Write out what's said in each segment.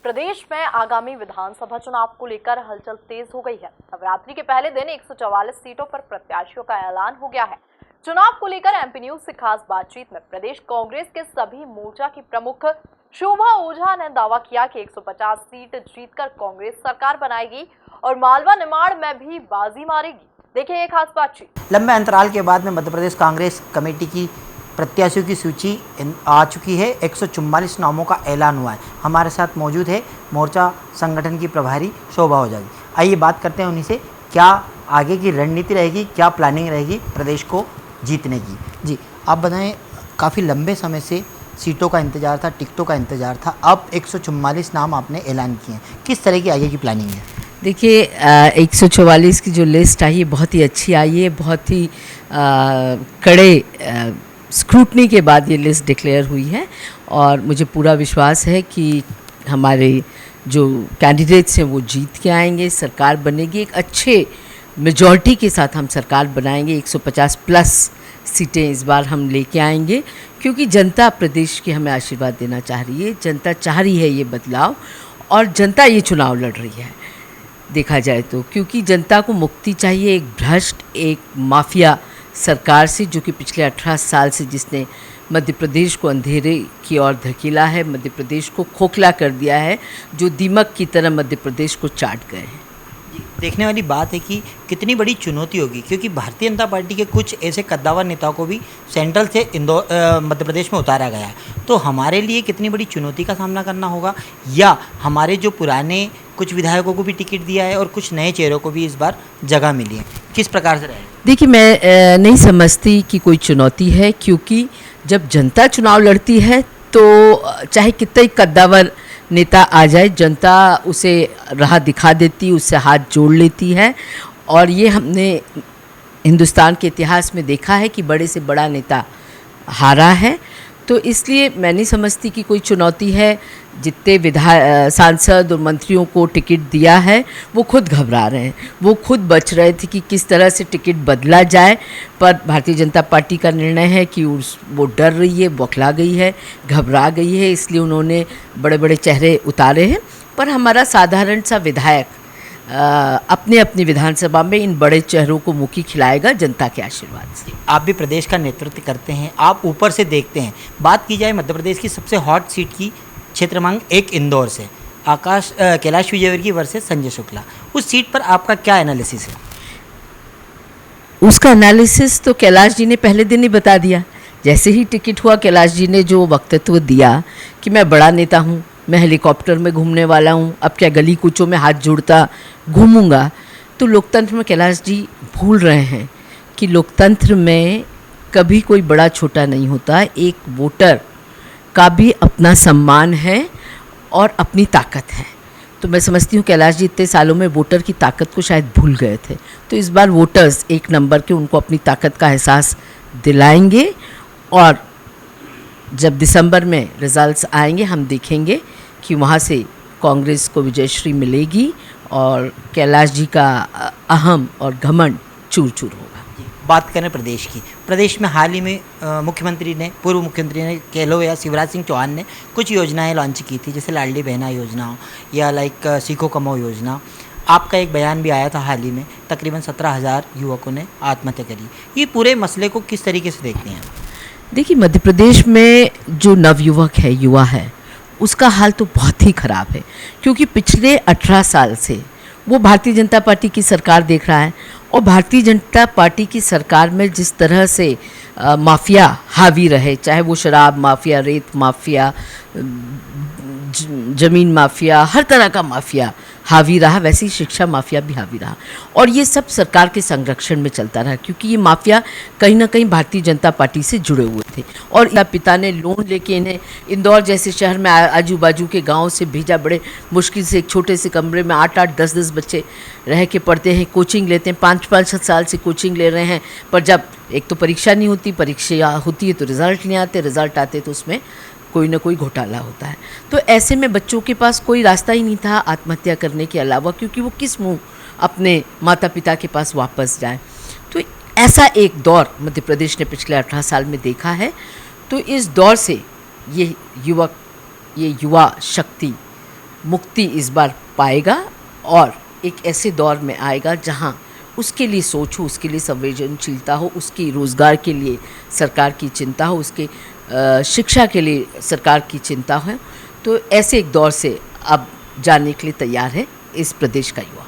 प्रदेश में आगामी विधानसभा चुनाव को लेकर हलचल तेज हो गई है। नवरात्रि के पहले दिन 144 सीटों पर प्रत्याशियों का ऐलान हो गया है। चुनाव को लेकर एमपी न्यूज से खास बातचीत में प्रदेश कांग्रेस के सभी मोर्चा की प्रमुख शोभा ओझा ने दावा किया कि 150 सीट जीतकर कांग्रेस सरकार बनाएगी और मालवा निमाड़ में भी बाजी मारेगी। देखिए ये खास बातचीत। लंबे अंतराल के बाद में मध्य प्रदेश कांग्रेस कमेटी की प्रत्याशियों की सूची आ चुकी है। 144 नामों का ऐलान हुआ है। हमारे साथ मौजूद है मोर्चा संगठन की प्रभारी शोभा ओझा जी। आइए बात करते हैं उन्हीं से, क्या आगे की रणनीति रहेगी, क्या प्लानिंग रहेगी प्रदेश को जीतने की। जी आप बताएं, काफ़ी लंबे समय से सीटों का इंतज़ार था, टिकटों का इंतज़ार था, अब 144 नाम आपने ऐलान किए हैं, किस तरह की आगे की प्लानिंग है? देखिए 144 की जो लिस्ट आई है बहुत ही अच्छी आई है, बहुत ही कड़े स्क्रूटनी के बाद ये लिस्ट डिक्लेयर हुई है और मुझे पूरा विश्वास है कि हमारे जो कैंडिडेट्स हैं वो जीत के आएंगे, सरकार बनेगी, एक अच्छे मेजॉरिटी के साथ हम सरकार बनाएंगे। 150 प्लस सीटें इस बार हम लेके आएंगे क्योंकि जनता प्रदेश की हमें आशीर्वाद देना चाह रही है, जनता चाह रही है ये बदलाव और जनता ये चुनाव लड़ रही है देखा जाए तो, क्योंकि जनता को मुक्ति चाहिए एक भ्रष्ट, एक माफिया सरकार से जो कि पिछले 18 साल से जिसने मध्य प्रदेश को अंधेरे की ओर धकेला है, मध्य प्रदेश को खोखला कर दिया है, जो दीमक की तरह मध्य प्रदेश को चाट गए हैं। देखने वाली बात है कि कितनी बड़ी चुनौती होगी, क्योंकि भारतीय जनता पार्टी के कुछ ऐसे कद्दावर नेताओं को भी सेंट्रल से मध्य प्रदेश में उतारा गया है। तो हमारे लिए कितनी बड़ी चुनौती का सामना करना होगा, या हमारे जो पुराने कुछ विधायकों को भी टिकट दिया है और कुछ नए चेहरों को भी इस बार जगह मिली है, किस प्रकार से रहेगा? देखिए मैं नहीं समझती कि कोई चुनौती है, क्योंकि जब जनता चुनाव लड़ती है तो चाहे कितना ही कद्दावर नेता आ जाए, जनता उसे राह दिखा देती, उससे हाथ जोड़ लेती है। और ये हमने हिंदुस्तान के इतिहास में देखा है कि बड़े से बड़ा नेता हारा है। तो इसलिए मैं नहीं समझती कि कोई चुनौती है। जितने सांसद और मंत्रियों को टिकट दिया है वो खुद घबरा रहे हैं, वो खुद बच रहे थे कि किस तरह से टिकट बदला जाए, पर भारतीय जनता पार्टी का निर्णय है कि वो डर रही है, बौखला गई है, घबरा गई है, इसलिए उन्होंने बड़े बड़े चेहरे उतारे हैं। पर हमारा साधारण सा विधायक अपने अपनी विधानसभा में इन बड़े चेहरों को मुखी खिलाएगा जनता के आशीर्वाद से। आप भी प्रदेश का नेतृत्व करते हैं, आप ऊपर से देखते हैं। बात की जाए मध्य प्रदेश की सबसे हॉट सीट की, क्षेत्र क्रमांक 1 इंदौर से कैलाश विजयवर्गीय वर्सेस संजय शुक्ला, उस सीट पर आपका क्या एनालिसिस है? उसका एनालिसिस तो कैलाश जी ने पहले दिन ही बता दिया। जैसे ही टिकट हुआ कैलाश जी ने जो वक्तव्य दिया कि मैं बड़ा नेता हूँ, मैं हेलीकॉप्टर में घूमने वाला हूँ, अब क्या गली कूचों में हाथ जोड़ता घूमूंगा। तो लोकतंत्र में कैलाश जी भूल रहे हैं कि लोकतंत्र में कभी कोई बड़ा छोटा नहीं होता। एक वोटर का भी अपना सम्मान है और अपनी ताकत है। तो मैं समझती हूँ कैलाश जी इतने सालों में वोटर की ताकत को शायद भूल गए थे। तो इस बार वोटर्स एक नंबर के उनको अपनी ताकत का एहसास दिलाएंगे और जब दिसंबर में रिजल्ट्स आएंगे हम देखेंगे कि वहाँ से कांग्रेस को विजयश्री मिलेगी और कैलाश जी का अहम और घमंड चूर चूर होगा। बात करें प्रदेश की, प्रदेश में हाल ही में पूर्व मुख्यमंत्री ने कह लो या शिवराज सिंह चौहान ने कुछ योजनाएं लॉन्च की थी, जैसे लाडली बहना योजना या सीखो कमाओ योजना। आपका एक बयान भी आया था हाल ही में, तकरीबन 17,000 युवकों ने आत्महत्या करी। ये पूरे मसले को किस तरीके से देखते हैं? देखिए मध्य प्रदेश में जो नवयुवक है, युवा है, उसका हाल तो बहुत ही ख़राब है, क्योंकि पिछले 18 साल से वो भारतीय जनता पार्टी की सरकार देख रहा है और भारतीय जनता पार्टी की सरकार में जिस तरह से माफिया हावी रहे, चाहे वो शराब माफिया, रेत माफिया, जमीन माफिया, हर तरह का माफिया हावी रहा, वैसे ही शिक्षा माफिया भी हावी रहा। और ये सब सरकार के संरक्षण में चलता रहा, क्योंकि ये माफिया कहीं ना कहीं भारतीय जनता पार्टी से जुड़े हुए थे। और पिता ने लोन लेके इन्हें इंदौर जैसे शहर में आजू बाजू के गांव से भेजा। बड़े मुश्किल से एक छोटे से कमरे में 8-8, 10-10 बच्चे रह के पढ़ते हैं, कोचिंग लेते हैं, 5-5 साल से कोचिंग ले रहे हैं। पर जब एक तो परीक्षा नहीं होती, परीक्षा होती है तो रिज़ल्ट नहीं आते, रिज़ल्ट आते तो उसमें कोई ना कोई घोटाला होता है। तो ऐसे में बच्चों के पास कोई रास्ता ही नहीं था आत्महत्या करने के अलावा, क्योंकि वो किस मुंह अपने माता पिता के पास वापस जाए। तो ऐसा एक दौर मध्य प्रदेश ने पिछले 18 साल में देखा है। तो इस दौर से ये युवा शक्ति मुक्ति इस बार पाएगा और एक ऐसे दौर में आएगा जहां उसके लिए सोच हो, उसके लिए संवेदनशीलता हो, उसकी रोज़गार के लिए सरकार की चिंता हो, उसके शिक्षा के लिए सरकार की चिंता हो। तो ऐसे एक दौर से अब जाने के लिए तैयार है इस प्रदेश का युवा।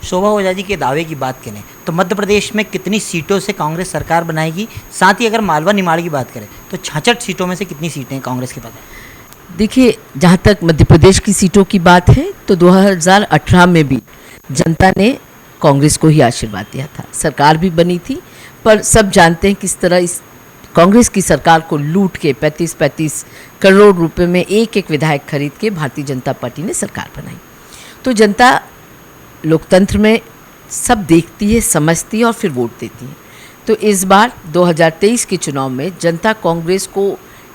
शोभा ओझा जी के दावे की बात करें तो मध्य प्रदेश में कितनी सीटों से कांग्रेस सरकार बनाएगी, साथ ही अगर मालवा निमाड़ की बात करें तो 66 सीटों में से कितनी सीटें कांग्रेस के पास हैं? देखिए, जहाँ तक मध्य प्रदेश की सीटों की बात है तो 2018 में भी जनता ने कांग्रेस को ही आशीर्वाद दिया था, सरकार भी बनी थी, पर सब जानते हैं किस तरह इस कांग्रेस की सरकार को लूट के 35-35 करोड़ रुपए में एक एक विधायक खरीद के भारतीय जनता पार्टी ने सरकार बनाई। तो जनता लोकतंत्र में सब देखती है, समझती है और फिर वोट देती है। तो इस बार 2023 के चुनाव में जनता कांग्रेस को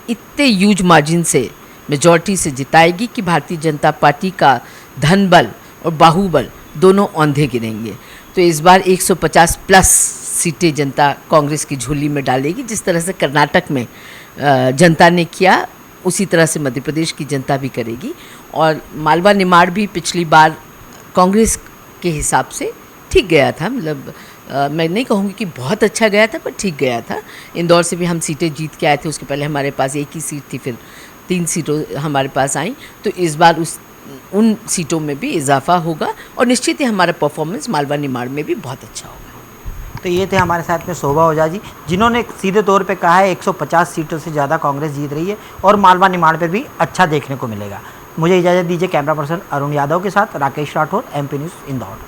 इतने ह्यूज मार्जिन से मेजॉरिटी से जिताएगी कि भारतीय जनता पार्टी का धन बल और बाहुबल दोनों औंधे गिरेंगे। तो इस बार 150 प्लस सीटें जनता कांग्रेस की झोली में डालेगी। जिस तरह से कर्नाटक में जनता ने किया, उसी तरह से मध्य प्रदेश की जनता भी करेगी। और मालवा निमाड़ भी पिछली बार कांग्रेस के हिसाब से ठीक गया था, मतलब मैं नहीं कहूँगी कि बहुत अच्छा गया था, पर ठीक गया था। इंदौर से भी हम सीटें जीत के आए थे, उसके पहले हमारे पास एक ही सीट थी, फिर 3 सीटों हमारे पास आई। तो इस बार उन सीटों में भी इजाफा होगा और निश्चित ही हमारा परफॉर्मेंस मालवा निमाड़ में भी बहुत अच्छा होगा। तो ये थे हमारे साथ में शोभा ओझा जी, जिन्होंने सीधे तौर पे कहा है 150 सीटों से ज़्यादा कांग्रेस जीत रही है और मालवा निमाड़ पर भी अच्छा देखने को मिलेगा। मुझे इजाज़त दीजिए। कैमरा पर्सन अरुण यादव के साथ राकेश राठौर, MP न्यूज़, इंदौर।